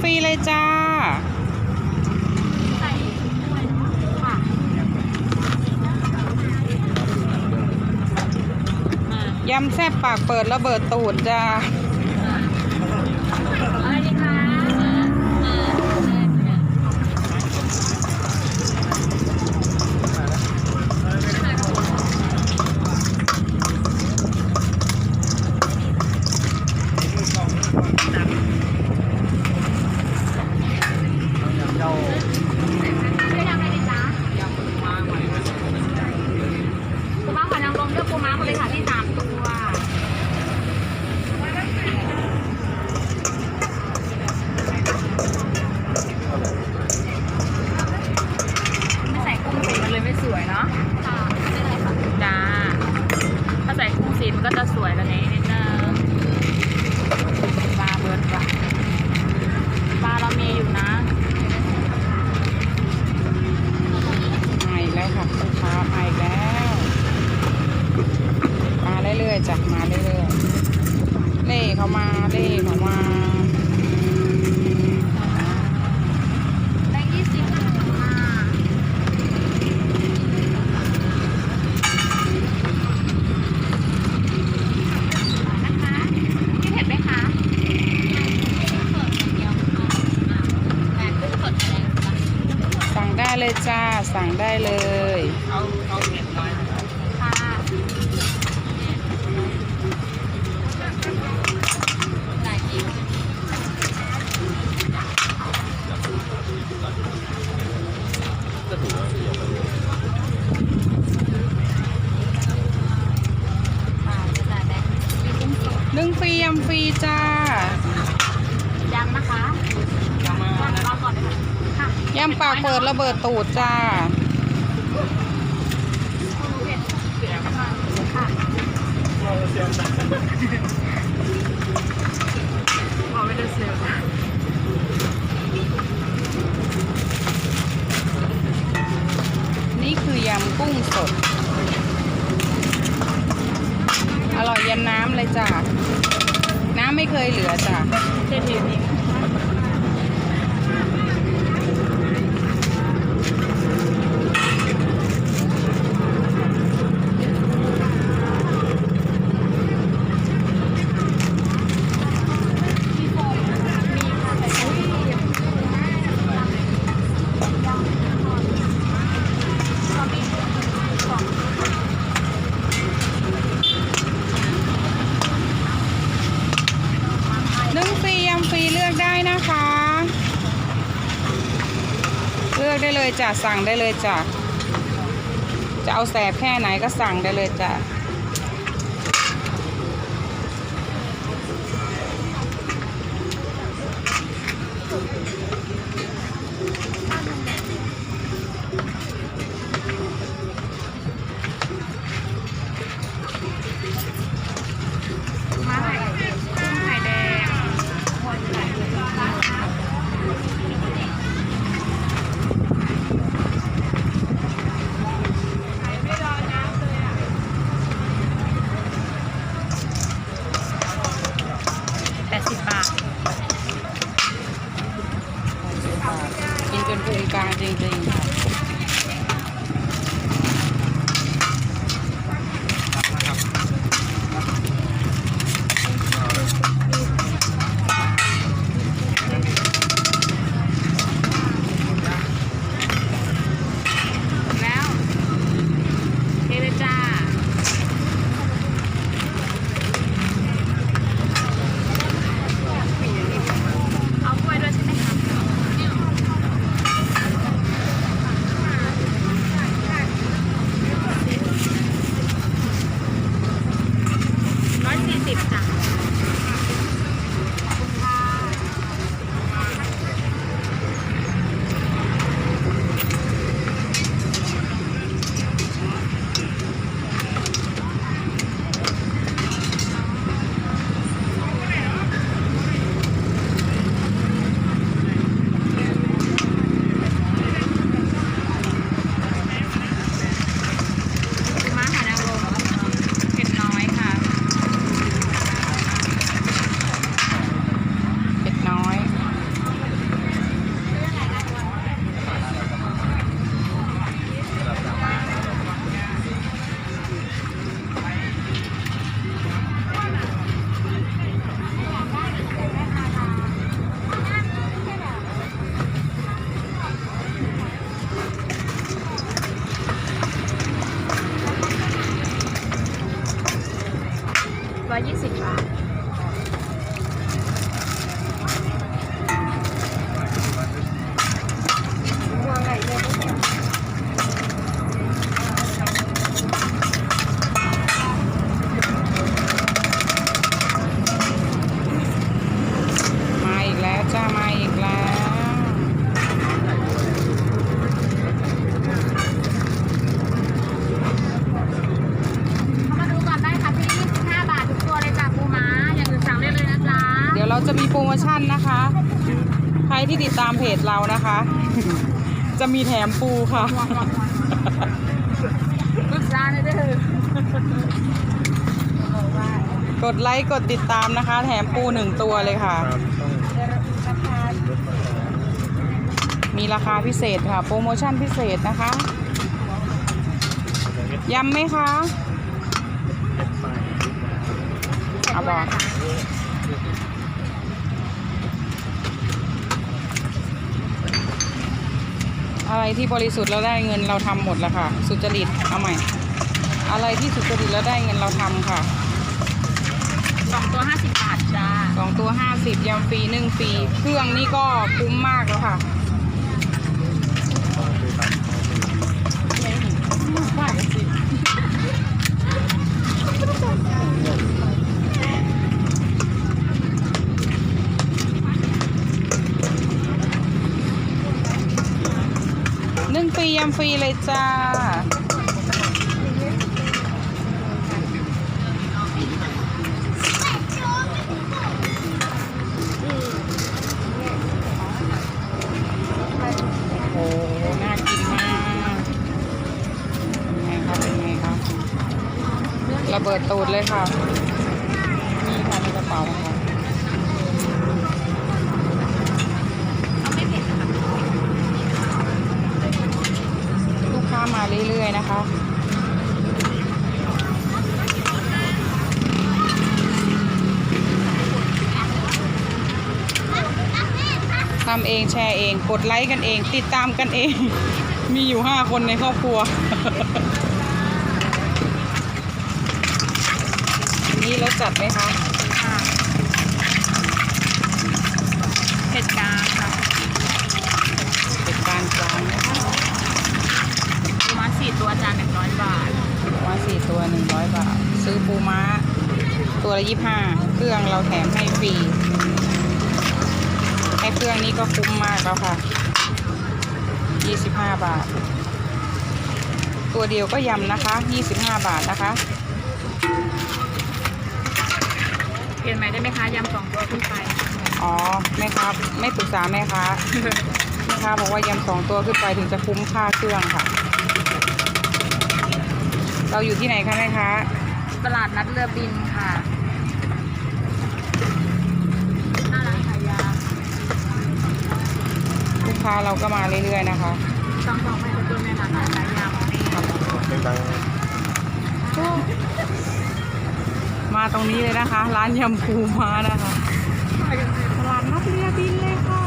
รีเลยจ้า ใส่ด้วยค่ะยำแซ่บปากเปิดระเบิดตูดจ้า อะไรดีคะช่วยทำอะไรดีจ๊ะปูม้าหอยนางรมเลือกปูม้ามาเลยค่ะที่3 ตัวไม่ใส่กุ้งสีมันเลยไม่สวยเนาะค่ะไม่เป็นไรค่ะจ้าถ้าใส่กุ้งสีมันก็จะสวยกว่านี้นิดนึงปลาเบิร์ดว่ะปลาเรามีอยู่นะ มาอีกแล้วค่ะลูกค้ามาอีกแล้วมาเรื่อยๆจ้ะมาเรื่อยๆเล่เขามาเล่เขามา แบงค์20ค่ะนะคะพี่เผ็ดไหมคะสั่งได้เลยจ้าสั่งได้เลยค่ะนึ่งฟรียำฟรีจ้า ยังนะคะยังรอก่อนเลยค่ะ ยำปากเปิดระเบิดตูดจ้า ค่ะขอไม่ได้เซลล์ นี่คือยำกุ้งสดอร่อยยันน้ำเลยจ้าน้ำไม่เคยเหลือจ้า เด็ดๆนี่นึ่งฟรียำฟรีเลือกได้นะคะ เลือกได้เลยจ้ะสั่งได้เลยจ้ะจะเอาแสบแค่ไหนก็สั่งได้เลยจ้ะมาไข่กุ้งไข่แดง เราจะมีโปรโมชั่นนะคะ ใครที่ติดตามเพจเรานะคะ จะมีแถมปูค่ะ ลูกจ้าเลยเด้อก ดไลค์กดติดตามนะคะ แถมปู1ตัวเลยค่ะ มีราคาพิเศษค่ะ โปรโมชั่นพิเศษนะคะยำไหมคะเอาบอกอะไรที่บริสุทธิ์แล้วได้เงินเราทำหมดแล้วค่ะ สุจริตเอาใหม่ อะไรที่สุจริตแล้วได้เงินเราทำค่ะ 2 ตัว 50 บาทจ้า 2 ตัว50ยำฟรีนึ่งฟรีเครื่องนี่ก็คุ้มมากแล้วค่ะนึ่งฟรียำฟรีเลยจ้าโอ้น่ากินมากเป็นไงครับระเบิดตูดเลยค่ะนี่ค่ะในกระเป๋าค่ะลูกค้ามาเรื่อยๆนะคะทำเองแชร์เองกดไลค์กันเองติดตามกันเอง มีอยู่5 คนในครอบครัว นี่รสจัดไหมคะ เผ็ดกลางค่ะ เป็นการกลางนะคะ ปูม้า4 ตัวจาน100 บาท ปูม้า4 ตัว100 บาทซื้อปูม้าตัวละ25เครื่องเราแถมให้ฟรีให้เครื่องนี้ก็คุ้มมากแล้วค่ะ25 บาทตัวเดียวก็ยำนะคะ25 บาทนะคะ เปลี่ยนใหม่ได้ไหมคะยำ2 ตัวขึ้นไป อ๋อแม่ครับไม่ปรึกษาแม่ค้า แม่ค้าบอกว่ายำ2 ตัวขึ้นไปถึงจะคุ้มค่าเครื่องค่ะ เราอยู่ที่ไหนคะแม่ค้า ตลาดนัดเรือบินค่ะหน้าร้านขายยา ลูกค้าเราก็มาเรื่อยๆนะคะ 2ไม่ตัวแม่ร้านขายยาของนี่ มาตรงนี้เลยนะคะ ร้านยำปูม้านะคะตลาดนัดเรือบินเลยค่ะ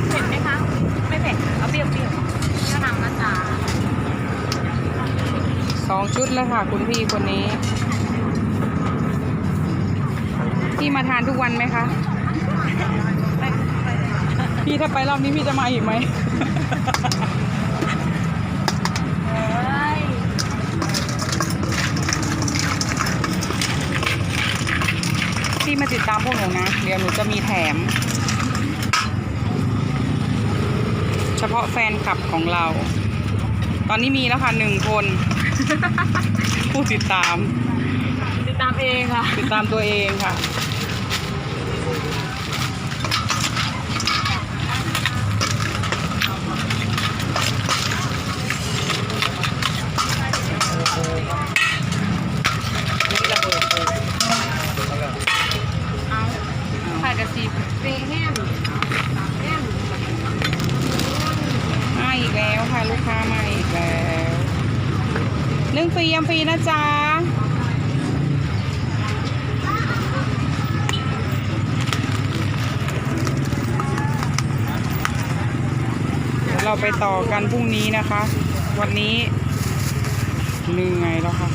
เผ็ดไหมคะ ไม่เผ็ดเอาเปรี้ยวๆถ้าทำนะจ๊ะ 2 ชุดเลยค่ะคุณพี่คนนี้ พี่มาทานทุกวันไหมคะ พี่ถ้าไปรอบนี้พี่จะมาอีกไหม เฮ้ย พี่มาติดตามพวกหนูนะ เดี๋ยวหนูจะมีแถม เฉพาะแฟนคลับของเรา ตอนนี้มีแล้วค่ะ1 คน ผู้ติดตาม ติดตามเองค่ะ ติดตามตัวเองค่ะ นี่ระเบิดเลย เอาผัดกระสีเปรี้ยวแห้ง มาอีกแล้วค่ะลูกค้ามาอีกแล้วนึ่งฟรียำฟรีนะจ๊ะ เดี๋ยวเราไปต่อกันพรุ่งนี้นะคะ วันนี้เหนื่อยแล้วค่ะ